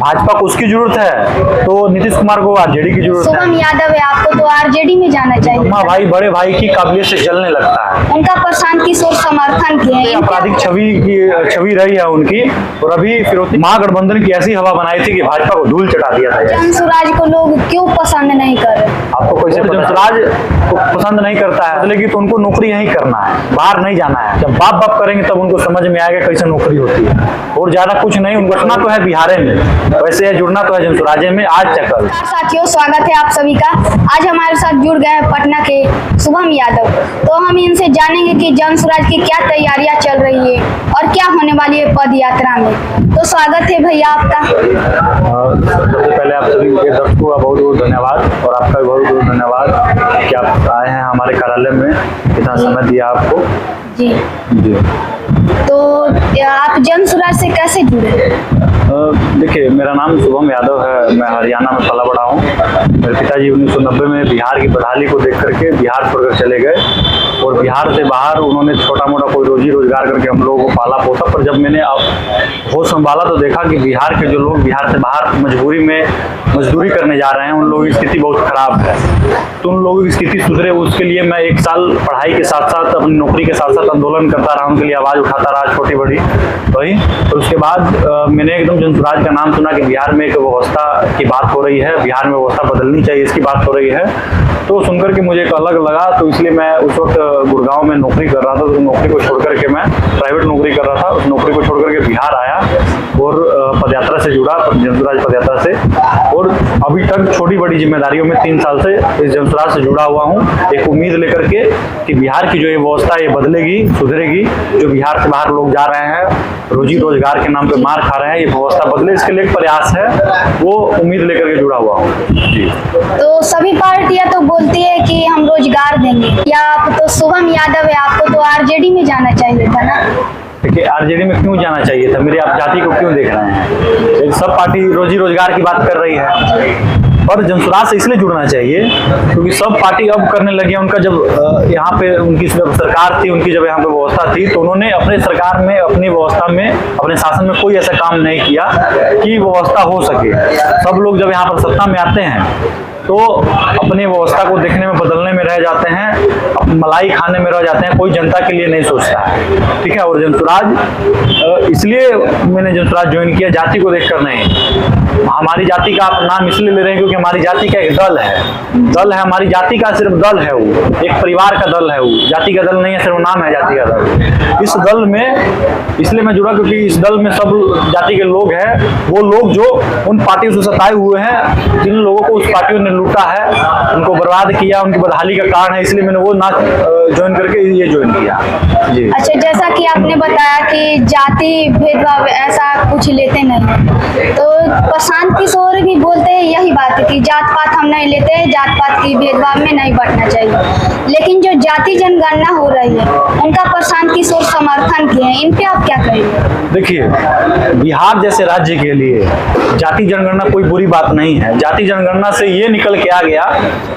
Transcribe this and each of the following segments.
भाजपा को उसकी जरूरत है तो नीतीश कुमार को आरजेडी की जरूरत है। शुभम यादव है, आपको तो आरजेडी में जाना चाहिए। अम्मा भाई बड़े भाई की काबिलियत से चलने लगता है। उनका प्रशांत किशोर समर्थन किए, आपराधिक छवि रही है उनकी, और अभी फिर महागठबंधन की ऐसी हवा बनाई थी कि भाजपा को धूल चटा दिया था। जनसुराज को लोग क्यों पसंद नहीं कर रहे? आपको कैसे जनसुराज को पसंद नहीं करता है? बदलेगी तो उनको नौकरी यहीं करना है, बाहर नहीं जाना है। जब बाप बाप करेंगे तब उनको समझ में आएगा कैसे नौकरी होती है, और ज्यादा कुछ नहीं। उनको रखना तो है बिहार में, वैसे जुड़ना तो है जनसुराजे में आज चकल। साथियों, स्वागत है आप सभी का। आज हमारे साथ जुड़ गए हैं पटना के शुभम यादव। तो हम इनसे जानेंगे कि जनसुराज की क्या तैयारियां चल रही है और क्या होने वाली है पद यात्रा में। तो स्वागत है भैया आपका। सबसे पहले आप सभी के दर्शकों का बहुत बहुत धन्यवाद, और आपका भी बहुत बहुत धन्यवाद कि आप आए हैं हमारे कार्यालय में, इतना समय दिया आपको। जी जी। तो आप जनसुराज से कैसे जुड़े? देखिए, मेरा नाम शुभम यादव है, मैं हरियाणा में पला बड़ा हूँ। मेरे पिताजी 1990 में बिहार की बदहाली को देख करके बिहार छोड़कर चले गए, और बिहार से बाहर उन्होंने छोटा मोटा कोई रोजी रोजगार करके हम लोगों को पाला पोसा। पर जब मैंने होश संभाला तो देखा कि बिहार के जो लोग बिहार से बाहर मजबूरी में मजदूरी करने जा रहे हैं, उन लोगों की स्थिति बहुत खराब है। तो उन लोगों की स्थिति सुधरे, उसके लिए मैं 1 साल पढ़ाई के साथ साथ अपनी नौकरी के साथ साथ आंदोलन करता रहा, उनके लिए आवाज़ उठाता रहा, छोटी बड़ी वही। तो उसके बाद मैंने एकदम जनसुराज का नाम सुना कि बिहार में एक व्यवस्था की बात हो रही है, बिहार में व्यवस्था बदलनी चाहिए, इसकी बात हो रही है। तो सुनकर के मुझे एक अलग लगा, तो इसलिए मैं उस वक्त गुड़गांव में नौकरी कर रहा था। तो नौकरी को छोड़ करके मैं प्राइवेट नौकरी कर रहा था, उस नौकरी को छोड़ करके बिहार आया और पदयात्रा से जुड़ा, जनसुराज पदयात्रा से। और अभी तक छोटी बड़ी जिम्मेदारियों में 3 साल से इस जनसुराज से जुड़ा हुआ हूँ, एक उम्मीद लेकर के कि बिहार की जो ये व्यवस्था ये बदलेगी, सुधरेगी। जो बिहार से बाहर लोग जा रहे हैं, रोजी रोजगार के नाम पे मार खा रहे हैं, ये व्यवस्था बदले, इसके लिए एक प्रयास है, वो उम्मीद लेकर के जुड़ा हुआ हूँ। जी। तो सभी पार्टियां तो बोलती है कि हम रोजगार देंगे, या आप तो शुभम यादव है, आपको तो आरजेडी में जाना चाहिए था ना? देखिए, आरजेडी में क्यों जाना चाहिए था? मेरी आप जाति को क्यों देख रहे हैं? सब पार्टी रोजी रोजगार की बात कर रही है, पर जनसुराज से इसलिए जुड़ना चाहिए क्योंकि सब पार्टी अब करने लगी। उनका जब यहाँ पे उनकी सरकार थी, उनकी जब यहाँ पे व्यवस्था थी, तो उन्होंने अपने सरकार में, अपनी व्यवस्था में, अपने शासन में कोई ऐसा काम नहीं किया कि व्यवस्था हो सके। सब लोग जब यहाँ पर सत्ता में आते हैं तो अपनी व्यवस्था को देखने में, बदलने में रह जाते हैं, मलाई खाने में रह जाते हैं, कोई जनता के लिए नहीं सोचता है। ठीक है। और जनसुराज, इसलिए मैंने जनसुराज ज्वाइन किया, जाति को देखकर नहीं। हमारी जाति का आप नाम इसलिए ले रहे हैं क्योंकि हमारी जाति का एक दल है, हमारी जाति का सिर्फ दल है, वो एक परिवार का दल है, वो जाति का दल नहीं है, सिर्फ नाम है जाति का दल। इस दल में इसलिए मैं जुड़ा क्योंकि इस दल में सब जाति के लोग हैं, वो लोग जो उन पार्टियों से सताए हुए हैं, जिन लोगों को उस पार्टियों ने लूटा है, उनको बर्बाद किया, उनकी बदहाली का कारण है, इसलिए मैंने वो ना ज्वाइन करके ये ज्वाइन किया। जी। अच्छा, जैसा कि आपने बताया कि जाति भेदभाव ऐसा कुछ लेते नहीं, तो प्रशांत किशोर भी बोलते हैं यही बात है कि जात पात हम नहीं लेते, जात पात की भेदभाव में नहीं बढ़ना चाहिए। लेकिन जो जाति जनगणना हो रही है, उनका प्रशांत किशोर समर्थन किए हैं, इन पे आप क्या कहेंगे? देखिए, बिहार जैसे राज्य के लिए जाति जनगणना कोई बुरी बात नहीं है। जाति जनगणना से ये निकल के आ गया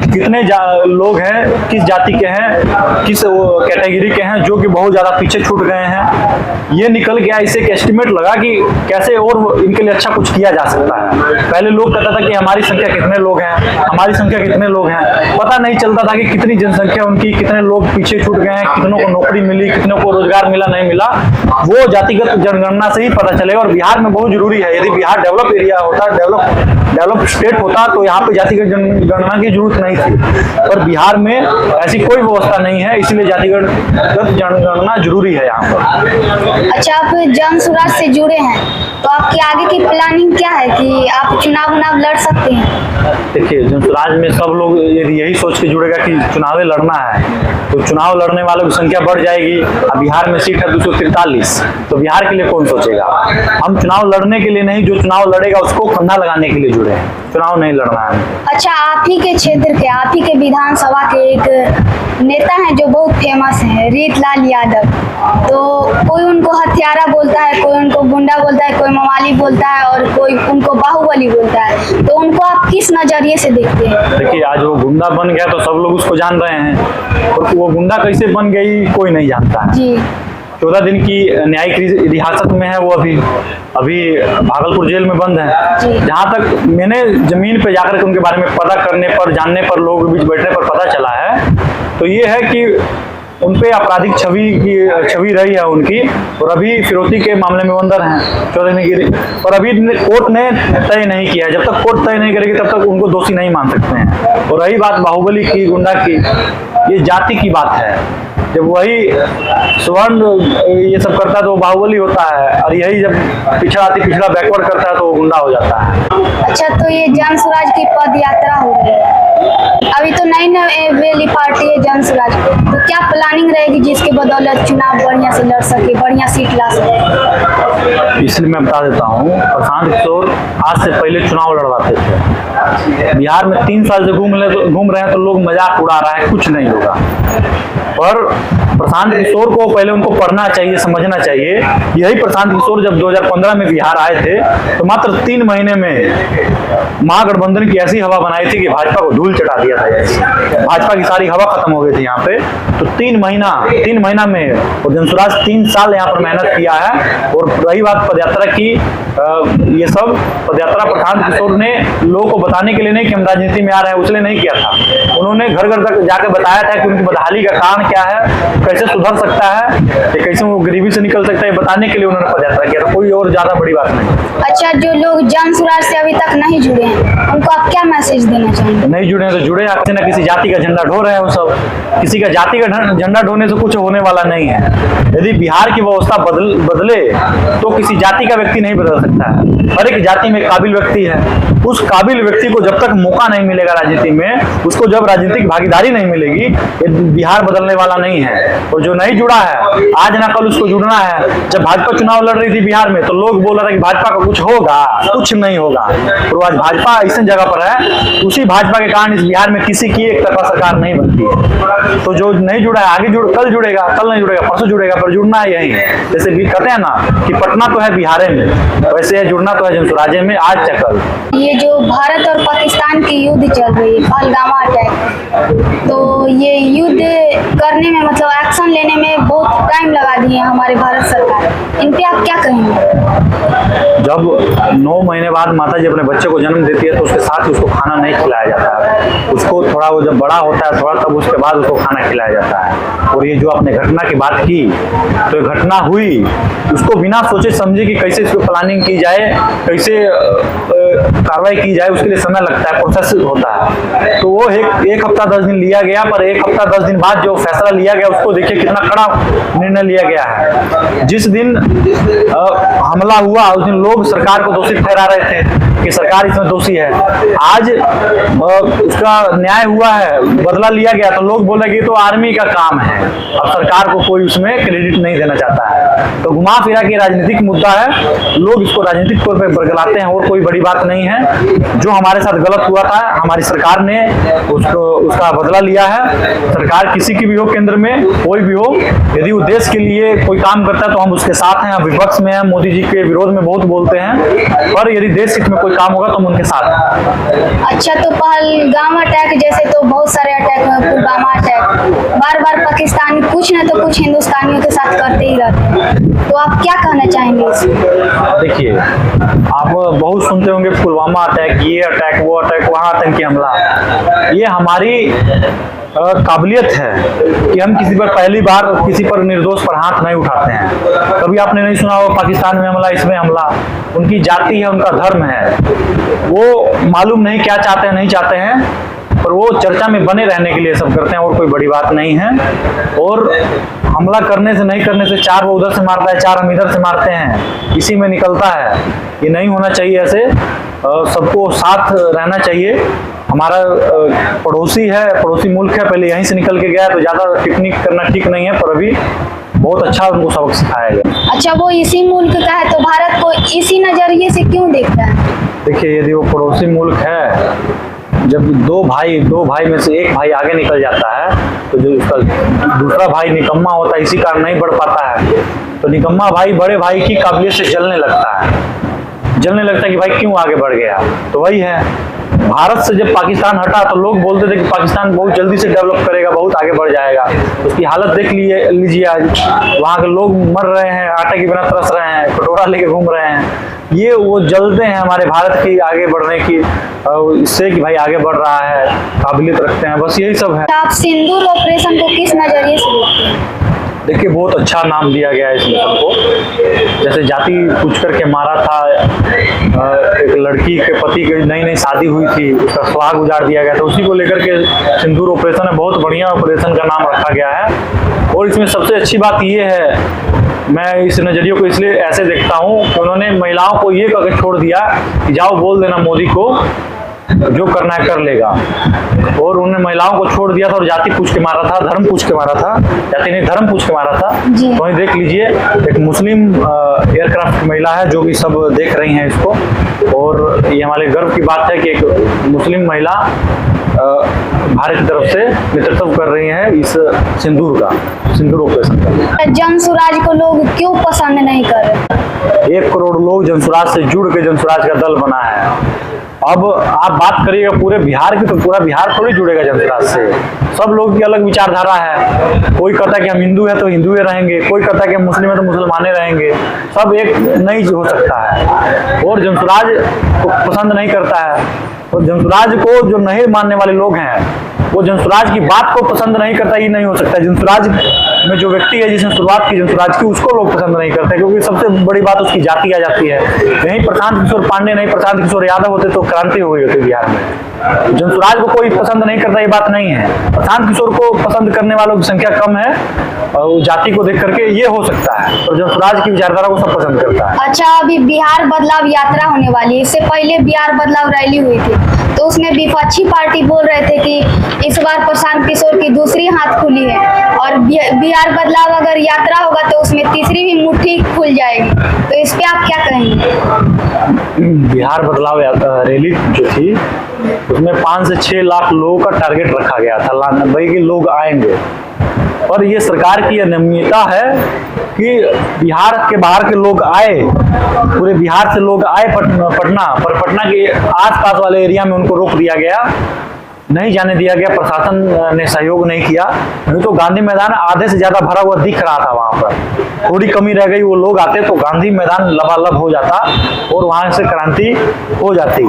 कितने लोग हैं, किस जाति के हैं, किस कैटेगरी के हैं, जो कि बहुत ज्यादा पीछे छूट गए हैं। ये निकल गया, इससे एक एस्टिमेट लगा कि कैसे और इनके लिए अच्छा कुछ किया जा सकता है। पहले लोग कहता था कि हमारी संख्या कितने लोग हैं, हमारी संख्या कितने लोग हैं, पता नहीं चलता था कि कितनी जनसंख्या उनकी, कितने लोग पीछे छूट गए हैं, कितनों को नौकरी मिली, कितनों को रोजगार मिला, नहीं मिला। वो जातिगत जनगणना से ही पता चलेगा, और बिहार में बहुत जरूरी है। यदि बिहार डेवलप एरिया होता, डेवलप स्टेट होता, तो यहाँ पे जातिगत जनगणना की जरूरत नहीं थी। पर बिहार में ऐसी कोई व्यवस्था नहीं है, इसलिए जातिगत जनगणना जरूरी है यहाँ पर। अच्छा, आप जनसुराज से जुड़े हैं, तो आपकी आगे की प्लानिंग क्या है कि आप चुनाव लड़ सकते हैं? देखिए, जनसुराज में सब लोग यदि यही सोच के जुड़ेगा कि चुनाव लड़ना है, तो चुनाव लड़ने वालों की संख्या बढ़ जाएगी। अब बिहार में सीट है 243, तो बिहार के लिए कौन सोचेगा? हम चुनाव लड़ने के लिए नहीं, जो चुनाव लड़ेगा उसको कंधा लगाने के लिए जुड़े हैं, चुनाव नहीं लड़ना है। अच्छा, आप ही के क्षेत्र के, आप ही के विधानसभा के एक नेता हैं जो बहुत फेमस हैं, रीतलाल यादव। तो कोई उनको हत्यारा बोलता है, कोई उनको गुंडा बोलता है, कोई मवाली बोलता है, और कोई उनको बाहुबली बोलता है। तो उनको आप किस नजरिए से देखते हैं? देखिए, आज वो गुंडा बन गया तो सब लोग उसको जान रहे हैं, और वो गुंडा कैसे बन गई कोई नहीं जानता है। जी। 14 दिन की न्यायिक हिरासत में है वो अभी भागलपुर जेल में बंद है। जहाँ तक मैंने जमीन पे जाकर के उनके बारे में पता करने पर, जानने पर, लोगों के बीच बैठने पर पता चला है, तो ये है कि उन पे आपराधिक छवि रही है उनकी, और अभी फिरौती के मामले में अंदर हैं 14 दिन की। और अभी कोर्ट ने तय नहीं किया है, जब तक कोर्ट तय नहीं करेगी तब तक उनको दोषी नहीं मान सकते हैं। और रही बात बाहुबली की, गुंडा की, ये जाति की बात है। जब वही स्वर्ण ये सब करता है तो बाहुबली होता है, और यही जब पिछड़ा बैकवर्ड करता है तो वो गुंडा हो जाता है। अच्छा, तो ये जन स्वराज की पद यात्रा हो रही है, अभी तो नई वेली पार्टी है जन स्वराज, तो क्या प्लानिंग रहेगी जिसके बदौलत चुनाव बढ़िया से लड़ सके, बढ़िया सीट ला सके? इसलिए मैं बता देता हूँ, प्रशांत किशोर आज से पहले चुनाव लड़वाते थे। बिहार में 3 साल से घूम रहे हैं तो लोग मजाक उड़ा रहा है, कुछ नहीं होगा। पर प्रशांत किशोर को पहले उनको पढ़ना चाहिए, समझना चाहिए। यही प्रशांत किशोर जब 2015 में बिहार आए थे तो मात्र 3 महीने में महागठबंधन की ऐसी हवा बनाई थी कि भाजपा को धूल चटा दिया था। भाजपा की सारी हवा खत्म हो गई थी यहाँ पे। तो 3 महीना में, और जनसुराज 3 साल यहाँ पर मेहनत किया है। और रही बात पदयात्रा की, ये सब पदयात्रा प्रशांत किशोर ने लोगों को बताने के लिए नहीं कि हम राजनीति में आ रहे हैं, उसलिए नहीं किया था। उन्होंने घर घर तक जाकर बताया था कि उनकी बदहाली का कारण क्या है, कैसे सुधर सकता है, कैसे वो गरीबी से निकल सकता है, बताने के लिए उन्होंने पदयात्रा किया था। कोई और ज्यादा बड़ी बात नहीं। अच्छा, जो लोग जन स्वराज से अभी तक नहीं जुड़े हैं उनको आप क्या मैसेज देना चाहेंगे? नहीं जुड़े हैं तो जुड़े, किसी न किसी जाति का झंडा ढो रहे हैं वो सब। किसी का जाति का झंडा ढोने से कुछ होने वाला नहीं है। यदि बिहार की व्यवस्था बदले तो किसी जाति का व्यक्ति नहीं बदल सकता है। हर एक जाति में काबिल व्यक्ति है। उस काबिल व्यक्ति को जब तक मौका नहीं मिलेगा राजनीति में, उसको जब राजनीतिक भागीदारी नहीं मिलेगी, बिहार बदलने वाला नहीं है। और जो नहीं जुड़ा है, आज ना कल उसको जुड़ना है। जब भाजपा चुनाव लड़ रही थी बिहार में तो लोग बोल रहे थे कि भाजपा का कुछ होगा, कुछ नहीं होगा। और आज भाजपा ऐसी जगह पर है, उसी भाजपा के कारण इस बिहार में किसी की एक तरफा सरकार नहीं बनती है। तो जो नहीं जुड़ा है आगे कल जुड़ेगा, कल नहीं जुड़ेगा, परसों जुड़ेगा, पर जुड़ना है यही। जैसे भी कहते हैं ना कि पटना तो है बिहार में, वैसे जुड़ना तो है जनसुराजे में आज या कल। ये जो भारत और पाकिस्तान की युद्ध चल रही है, पहलगामा अटैक, तो ये युद्ध करने में, मतलब एक्शन लेने में बहुत टाइम लगा दिए हमारे भारत सरकार। इन पे आप क्या कहेंगे? जब 9 महीने बाद माता जी अपने बच्चे को जन्म देती है तो उसके साथ ही उसको खाना नहीं खिलाया जाता है। उसको थोड़ा, वो जब बड़ा होता है थोड़ा, तब उसके बाद उसको खाना खिलाया जाता है। और ये जो आपने घटना की बात की, तो ये घटना हुई, उसको बिना सोचे समझे कि कैसे इसको प्लानिंग की जाए, कैसे कार्रवाई की जाए, उसके लिए समय लगता है, प्रोसेस होता है। तो वो एक हफ्ता 10 दिन लिया गया, पर 1 हफ्ता 10 दिन बाद जो फैसला लिया गया उसको देखिए कितना कड़ा निर्णय लिया गया है। जिस दिन हमला हुआ उस दिन लोग सरकार को दोषी ठहरा रहे थे कि सरकार इसमें दोषी है। आज उसका न्याय हुआ है, बदला लिया गया, तो लोग बोले कि तो आर्मी का काम है। अब सरकार को कोई उसमें क्रेडिट नहीं देना चाहता है। तो घुमा फिरा के राजनीतिक मुद्दा है, लोग इसको राजनीतिक तौर पर बरगलाते हैं, और कोई बड़ी बात नहीं है। जो हमारे साथ गलत हुआ था, हमारी सरकार ने उसका बदला लिया है। सरकार किसी की भी हो, केंद्र में कोई भी हो, यदि वो देश के लिए कोई काम करता है तो हम उसके साथ हैं। हम विपक्ष में हैं, मोदी जी के विरोध में बहुत बोलते हैं, पर यदि देश हित में कोई काम होगा तो हम उनके साथ हैं। अच्छा, तो पहलगाम अटैक जैसे तो बहुत सारे अटैक हुए, पुलवामा अटैक, बार पाकिस्तानी कुछ न तो कुछ हिंदुस्तानियों के साथ करते ही रहते हैं, तो आप क्या कहना चाहेंगे इसमें? देखिए, आप बहुत सुनते होंगे पुलवामा अटैक, ये अटैक, वो अटैक, वहाँ आतंकी हमला। ये हमारी काबिलियत है कि हम किसी पर पहली बार किसी पर निर्दोष पर हाथ नहीं उठाते हैं। कभी आपने नहीं सुना होगा पाकिस्तान में हमला, इसमें हमला। उनकी जाति है, उनका धर्म है, वो मालूम नहीं क्या चाहते हैं, नहीं चाहते हैं, पर वो चर्चा में बने रहने के लिए सब करते हैं, और कोई बड़ी बात नहीं है। और हमला करने से, नहीं करने से, 4 वो उधर से मारता है, 4 हम इधर से मारते हैं, इसी में निकलता है। ये नहीं होना चाहिए। ऐसे सबको साथ रहना चाहिए। हमारा पड़ोसी है, पड़ोसी मुल्क है, पहले यहीं से निकल के गया, तो ज़्यादा टिप्पणी करना ठीक नहीं है, पर अभी बहुत अच्छा उनको सबक सिखाया गया। अच्छा, वो इसी मुल्क का है तो भारत को इसी नजरिए से क्यों देखता है? देखिए, यदि वो पड़ोसी मुल्क है, जब दो भाई में से एक भाई आगे निकल जाता है तो जो उसका दूसरा भाई निकम्मा होता है, इसी कारण नहीं बढ़ पाता है। तो निकम्मा भाई बड़े भाई की काबिलियत से जलने लगता है कि भाई क्यों आगे बढ़ गया। तो वही है, भारत से जब पाकिस्तान हटा तो लोग बोलते थे कि पाकिस्तान बहुत जल्दी से डेवलप करेगा, बहुत आगे बढ़ जाएगा। उसकी हालत देख लीजिए आज वहाँ के लोग मर रहे हैं, आटे के बिना तरस रहे हैं, कटोरा लेके घूम रहे हैं। ये वो जलते हैं हमारे भारत की आगे बढ़ने की, इससे कि भाई आगे बढ़ रहा है, काबिलियत रखते हैं, बस यही सब है। आप सिंदूर ऑपरेशन को किस नजरिए से देखते हैं? देखिए बहुत अच्छा नाम दिया गया है इस मिशन को। जैसे जाति पूछ करके मारा था, एक लड़की के पति की नई नई शादी हुई थी, उसका सुहाग उजाड़ दिया गया था, उसी को लेकर के सिंदूर ऑपरेशन है, बहुत बढ़िया ऑपरेशन का नाम रखा गया है। और इसमें सबसे अच्छी बात ये है, मैं इस नज़रिए को इसलिए ऐसे देखता हूँ कि उन्होंने महिलाओं को ये करके छोड़ दिया कि जाओ बोल देना मोदी को, जो करना है कर लेगा। और उन्होंने महिलाओं को छोड़ दिया था और जाति पूछ के मारा था, धर्म पूछ के मारा था, जाति नहीं धर्म पूछ के मारा था। तो वहीं देख लीजिए एक मुस्लिम एयरक्राफ्ट की महिला है जो कि सब देख रही हैं इसको, और ये हमारे गर्व की बात है कि एक मुस्लिम महिला भारत की तरफ से नेतृत्व कर रही है इस सिंदूर ऑपरेशन का। जनसुराज को लोग क्यों पसंद नहीं कर रहे? 1 करोड़ लोग जनसुराज से जुड़ के जनसुराज का दल बना है। अब आप बात करिएगा पूरे बिहार की, तो पूरा बिहार थोड़ी जुड़ेगा जनसुराज से। सब लोग की अलग विचारधारा है, कोई कहता है कि हम हिंदू है तो हिंदू रहेंगे, कोई कहता है कि हम मुस्लिम है तो मुसलमाने रहेंगे, सब एक नहीं हो सकता है। और जनसुराज को पसंद नहीं करता है, तो जनसुराज को जो नहीं मानने वाले लोग हैं वो जनसुराज की बात को पसंद नहीं करता, ये नहीं हो सकता। जनसुराज में जो व्यक्ति है जिसने शुरुआत की जनसुराज की, उसको लोग पसंद नहीं करते, क्योंकि सबसे बड़ी बात उसकी जाति आ जाती है। यहीं प्रशांत किशोर पांडे नहीं प्रशांत किशोर यादव होते तो क्रांति हो गई होती बिहार में। जनसुराज को कोई पसंद नहीं करता, ये बात नहीं है। प्रशांत किशोर को पसंद करने वालों की संख्या कम है, और जाति को देख करके ये हो सकता है, तो जनसुराज की विचारधारा को सब पसंद करता है। अच्छा, अभी बिहार बदलाव यात्रा होने वाली है, इससे पहले बिहार बदलाव रैली हुई थी, तो उसमें विपक्षी पार्टी बोल रहे थे कि इस बार प्रशांत किशोर की दूसरी हाथ खुली है, और बिहार बदलाव अगर यात्रा होगा तो उसमें तीसरी भी मुट्ठी खुल जाएगी, तो इस पे आप क्या कहेंगे? बिहार बदलाव रैली जो थी उसमें 5 से 6 लाख लोगों का टारगेट रखा गया था, भाई कि लोग आएंगे। और ये सरकार की अनियमितता है कि बिहार के बाहर के लोग आए, पूरे बिहार से लोग आए पटना, पर पटना के आसपास वाले एरिया में उनको रोक दिया गया, नहीं जाने दिया गया, प्रशासन ने सहयोग नहीं किया। नहीं तो गांधी मैदान आधे से ज्यादा भरा हुआ दिख रहा था, वहां पर थोड़ी कमी रह गई, वो लोग आते तो गांधी मैदान लबालब हो जाता और वहां से क्रांति हो जाती,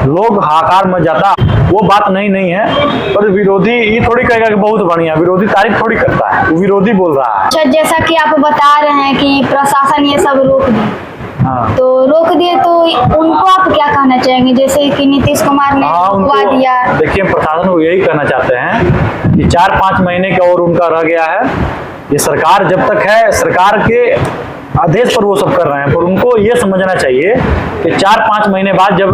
लोग हाहाकार मच जाता। वो बात नहीं है, पर विरोधी ये थोड़ी कहेगा कि बहुत बढ़िया, विरोधी तारीफ थोड़ी करता है, विरोधी बोल रहा है। अच्छा, जैसा कि आप बता रहे हैं कि प्रशासन ये सब रोक दिए, हाँ। तो रोक दिए तो उनको आप क्या कहना चाहेंगे, जैसे कि नीतीश कुमार ने रुकवा दिया? देखिए, प्रशासन को यही कहना चाहते हैं कि 4-5 महीने का और उनका रह गया है। ये सरकार जब तक है, सरकार के आदेश पर वो सब कर रहे हैं, पर उनको ये समझना चाहिए कि 4-5 महीने बाद जब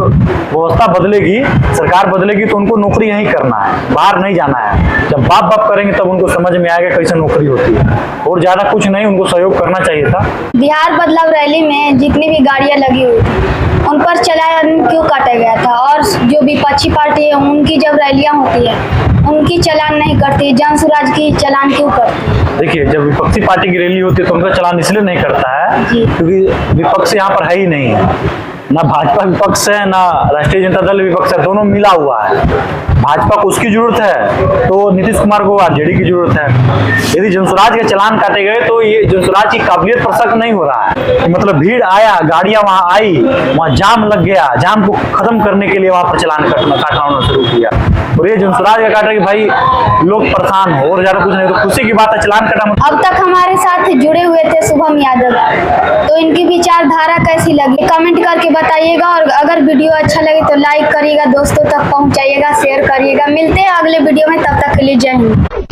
व्यवस्था बदलेगी, सरकार बदलेगी, तो उनको नौकरी यहीं करना है, बाहर नहीं जाना है। जब बाप करेंगे तब उनको समझ में आएगा कैसे नौकरी होती है, और ज्यादा कुछ नहीं, उनको सहयोग करना चाहिए था। बिहार बदलाव रैली में जितनी भी गाड़ियां लगी हुई थी उन पर चालान क्यों काटा गया था, और जो विपक्षी पार्टी है उनकी जब रैलियां होती है उनकी चालान नहीं करती, जनसुराज की चालान क्यों करती? देखिए, जब विपक्षी पार्टी की रैली होती है तो उनका चालान इसलिए नहीं करता है क्योंकि विपक्ष यहाँ पर है ही नहीं है, ना भाजपा विपक्ष है ना राष्ट्रीय जनता दल विपक्ष है, दोनों मिला हुआ है। भाजपा को उसकी जरूरत है तो नीतीश कुमार को आरजेडी की जरूरत है। यदि जनसुराज के चालान काटे गए तो ये जनसुराज की काबिलियत पर शक नहीं हो रहा है, मतलब भीड़ आया, गाड़ियां वहां आई, वहां जाम लग गया, जाम को खत्म करने के लिए वहां पर चालान काटना शुरू किया, और ये जनसुराज का काटा कि भाई लोग परेशान हो, और ज्यादा कुछ नहीं, तो खुशी की बात है चालान काटा। अब तक हमारे साथ जुड़े हुए थे शुभम यादव, तो इनकी विचारधारा कैसी लगी कमेंट करके बताइएगा, और अगर वीडियो अच्छा लगे तो लाइक करिएगा, दोस्तों तक पहुंचाइएगा, शेयर करिएगा। मिलते हैं अगले वीडियो में, तब तक के लिए जय हिंद।